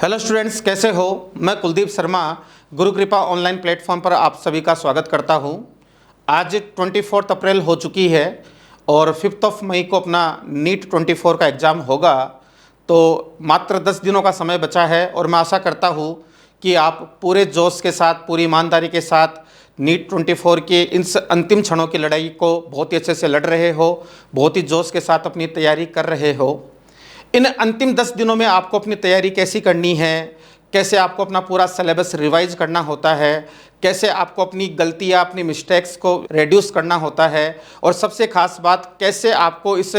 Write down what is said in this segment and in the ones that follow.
Hello students, कैसे हो। मैं कुलदीप शर्मा गुरु कृपा ऑनलाइन प्लेटफॉर्म पर आप सभी का स्वागत करता हूं। आज 24 अप्रैल हो चुकी है और 5 मई को अपना नीट 24 का एग्ज़ाम होगा। तो मात्र 10 दिनों का समय बचा है और मैं आशा करता हूं कि आप पूरे जोश के साथ, पूरी ईमानदारी के साथ नीट 24 के इन अंतिम क्षणों की लड़ाई को बहुत ही अच्छे से लड़ रहे हो, बहुत ही जोश के साथ अपनी तैयारी कर रहे हो। इन अंतिम 10 दिनों में आपको अपनी तैयारी कैसी करनी है, कैसे आपको अपना पूरा सिलेबस रिवाइज करना होता है, कैसे आपको अपनी गलतियाँ, अपनी मिस्टेक्स को रिड्यूस करना होता है, और सबसे खास बात कैसे आपको इस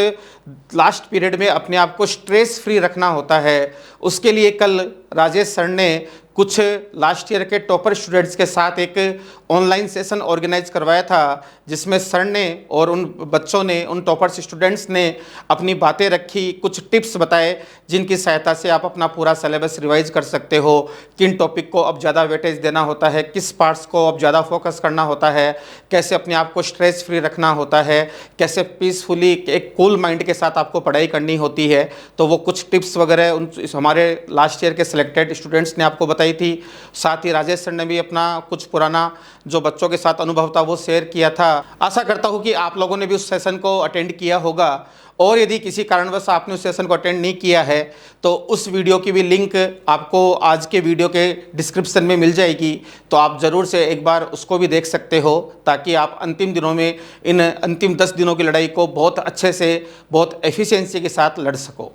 लास्ट पीरियड में अपने आप को स्ट्रेस फ्री रखना होता है। उसके लिए कल राजेश सर ने कुछ लास्ट ईयर के टॉपर स्टूडेंट्स के साथ एक ऑनलाइन सेशन ऑर्गेनाइज करवाया था, जिसमें सर ने और उन बच्चों ने, उन टॉपर्स स्टूडेंट्स ने अपनी बातें रखी, कुछ टिप्स बताए जिनकी सहायता से आप अपना पूरा सिलेबस रिवाइज कर सकते हो। किन टॉपिक को अब ज़्यादा वेटेज देना होता है, किस पार्ट्स को अब ज़्यादा फोकस करना होता है, कैसे अपने आप को स्ट्रेस फ्री रखना होता है, कैसे पीसफुली एक कूल माइंड के साथ आपको पढ़ाई करनी होती है। तो वो कुछ टिप्स वगैरह हमारे लास्ट ईयर के सिलेक्टेड स्टूडेंट्स ने आपको बताई थी। साथ ही राजेश सर ने भी अपना कुछ पुराना जो बच्चों के साथ अनुभव था वो शेयर किया था। आशा करता हूँ कि आप लोगों ने भी उस सेशन को अटेंड किया होगा, और यदि किसी कारणवश आपने उस सेशन को अटेंड नहीं किया है तो उस वीडियो की भी लिंक आपको आज के वीडियो के डिस्क्रिप्शन में मिल जाएगी। तो आप ज़रूर से एक बार उसको भी देख सकते हो, ताकि आप अंतिम दिनों में इन अंतिम 10 दिनों की लड़ाई को बहुत अच्छे से, बहुत एफिशिएंसी के साथ लड़ सको।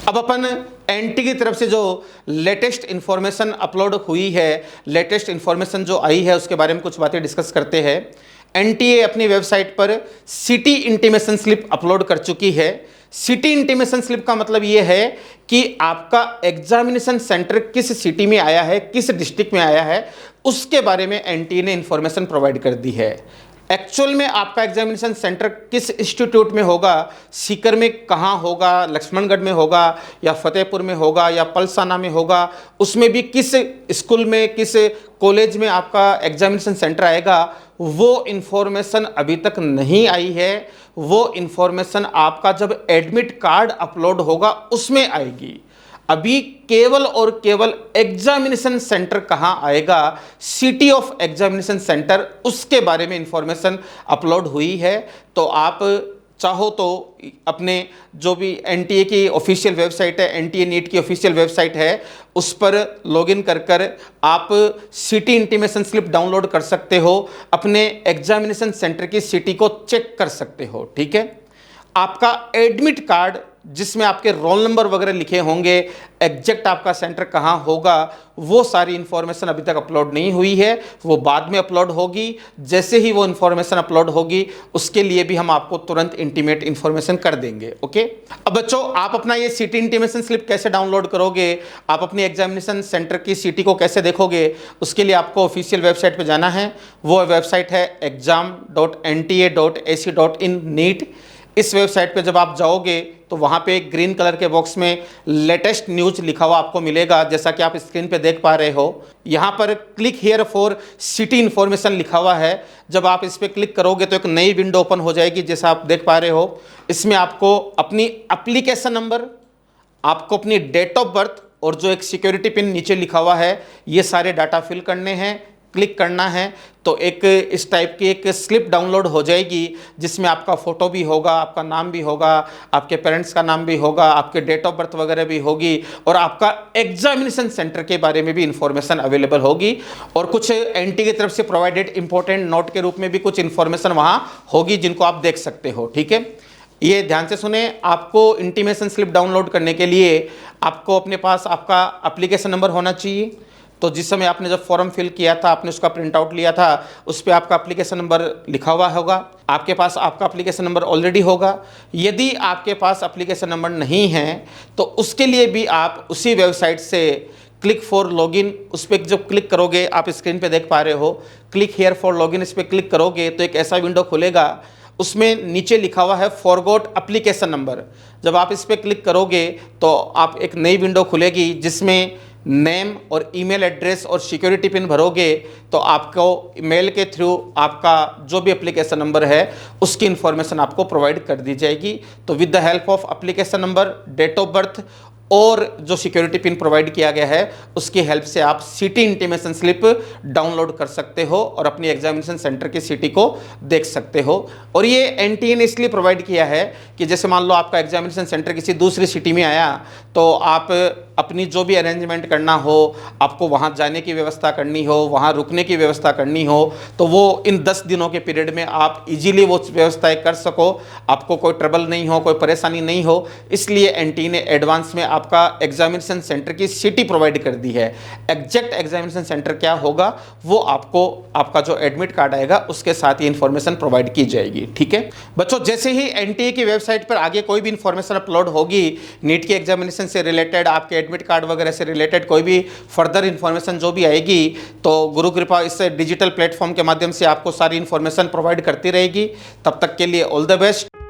अब अपन एनटी की तरफ से जो लेटेस्ट इन्फॉर्मेशन अपलोड हुई है, लेटेस्ट इन्फॉर्मेशन जो आई है, उसके बारे में कुछ बातें डिस्कस करते हैं। एनटीए अपनी वेबसाइट पर सिटी इंटीमेशन स्लिप अपलोड कर चुकी है। सिटी इंटीमेशन स्लिप का मतलब ये है कि आपका एग्जामिनेशन सेंटर किस सिटी में आया है, किस डिस्ट्रिक्ट में आया है, उसके बारे में एनटीए ने इंफॉर्मेशन प्रोवाइड कर दी है। एक्चुअल में आपका एग्जामिनेशन सेंटर किस इंस्टीट्यूट में होगा, सीकर में कहाँ होगा, लक्ष्मणगढ़ में होगा या फतेहपुर में होगा या पलसाना में होगा, उसमें भी किस स्कूल में, किस कॉलेज में आपका एग्जामिनेशन सेंटर आएगा, वो इन्फॉर्मेशन अभी तक नहीं आई है। वो इन्फॉर्मेशन आपका जब एडमिट कार्ड अपलोड होगा उसमें आएगी। अभी केवल और केवल एग्जामिनेशन सेंटर कहां आएगा, सिटी ऑफ एग्जामिनेशन सेंटर, उसके बारे में इंफॉर्मेशन अपलोड हुई है। तो आप चाहो तो अपने जो भी एनटीए की ऑफिशियल वेबसाइट है, एनटीए नीट की ऑफिशियल वेबसाइट है, उस पर लॉगिन कर आप सिटी इंटीमेशन स्लिप डाउनलोड कर सकते हो, अपने एग्जामिनेशन सेंटर की सिटी को चेक कर सकते हो। ठीक है, आपका एडमिट कार्ड जिसमें आपके रोल नंबर वगैरह लिखे होंगे, एग्जैक्ट आपका सेंटर कहां होगा, वो सारी इंफॉर्मेशन अभी तक अपलोड नहीं हुई है, वो बाद में अपलोड होगी। जैसे ही वो इंफॉर्मेशन अपलोड होगी उसके लिए भी हम आपको तुरंत इंटीमेट इंफॉर्मेशन कर देंगे। ओके, अब बच्चों, आप अपना ये सिटी इंटीमेशन स्लिप कैसे डाउनलोड करोगे, आप अपनी एग्जामिनेशन सेंटर की सिटी को कैसे देखोगे, उसके लिए आपको ऑफिशियल वेबसाइट पर जाना है। वो वेबसाइट है exam.nta.ac.in नीट। इस वेबसाइट पे जब आप जाओगे तो वहाँ पे एक ग्रीन कलर के बॉक्स में लेटेस्ट न्यूज़ लिखा हुआ आपको मिलेगा, जैसा कि आप स्क्रीन पे देख पा रहे हो। यहाँ पर click here for city information लिखा हुआ है। जब आप इस पर क्लिक करोगे तो एक नई विंडो ओपन हो जाएगी, जैसा आप देख पा रहे हो। इसमें आपको अपनी एप्लीकेशन नंबर, आपको अपनी डेट ऑफ बर्थ और जो एक सिक्योरिटी पिन नीचे लिखा हुआ है, ये सारे डाटा फिल करने हैं, क्लिक करना है। तो एक इस टाइप की एक स्लिप डाउनलोड हो जाएगी, जिसमें आपका फ़ोटो भी होगा, आपका नाम भी होगा, आपके पेरेंट्स का नाम भी होगा, आपके डेट ऑफ बर्थ वगैरह भी होगी, और आपका एग्जामिनेशन सेंटर के बारे में भी इंफॉर्मेशन अवेलेबल होगी। और कुछ एनटी की तरफ से प्रोवाइडेड इंपॉर्टेंट नोट के रूप में भी कुछ इंफॉर्मेशन वहाँ होगी, जिनको आप देख सकते हो। ठीक है, ये ध्यान से सुने। आपको इंटीमेशन स्लिप डाउनलोड करने के लिए आपको अपने पास आपका एप्लीकेशन नंबर होना चाहिए। तो जिस समय आपने जब फॉर्म फिल किया था, आपने उसका प्रिंट आउट लिया था, उस पर आपका एप्लीकेशन नंबर लिखा हुआ होगा। आपके पास आपका एप्लीकेशन नंबर ऑलरेडी होगा। यदि आपके पास एप्लीकेशन नंबर नहीं है तो उसके लिए भी आप उसी वेबसाइट से क्लिक फॉर लॉगिन, उस पर जब क्लिक करोगे, आप स्क्रीन पे देख पा रहे हो, क्लिक हेयर फॉर लॉगिन, इस पर क्लिक करोगे तो एक ऐसा विंडो खुलेगा, उसमें नीचे लिखा हुआ है फॉरगॉट एप्लीकेशन नंबर। जब आप इस पर क्लिक करोगे तो आप एक नई विंडो खुलेगी, जिसमें नेम और ईमेल एड्रेस और सिक्योरिटी पिन भरोगे तो आपको मेल के थ्रू आपका जो भी एप्लीकेशन नंबर है उसकी इन्फॉर्मेशन आपको प्रोवाइड कर दी जाएगी। तो with the help of application number, date of birth और जो सिक्योरिटी पिन प्रोवाइड किया गया है उसकी हेल्प से आप सिटी इंटीमेशन स्लिप डाउनलोड कर सकते हो और अपनी एग्जामिनेशन सेंटर की सिटी को देख सकते हो। और ये एनटीए ने इसलिए प्रोवाइड किया है कि जैसे मान लो आपका एग्जामिनेशन सेंटर किसी दूसरी सिटी में आया, तो आप अपनी जो भी अरेंजमेंट करना हो, आपको वहाँ जाने की व्यवस्था करनी हो, वहाँ रुकने की व्यवस्था करनी हो, तो वो इन 10 दिनों के पीरियड में आप इजीली वो व्यवस्थाएं कर सको, आपको कोई ट्रबल नहीं हो, कोई परेशानी नहीं हो। इसलिए एनटीए ने एडवांस में आपका एग्जामिनेशन सेंटर की सिटी प्रोवाइड कर दी है। एग्जैक्ट एग्जामिनेशन सेंटर क्या होगा वो आपको आपका जो एडमिट कार्ड आएगा उसके साथ ही इंफॉर्मेशन प्रोवाइड की जाएगी। ठीक है बच्चों, जैसे ही एनटीए की वेबसाइट पर आगे कोई भी इंफॉर्मेशन अपलोड होगी नीट के एग्जामिनेशन से रिलेटेड, आपके एडमिट कार्ड वगैरह से रिलेटेड कोई भी फर्दर इंफॉर्मेशन जो भी आएगी, तो गुरु कृपा इस डिजिटल प्लेटफॉर्म के माध्यम से आपको सारी इंफॉर्मेशन प्रोवाइड करती रहेगी। तब तक के लिए ऑल द बेस्ट।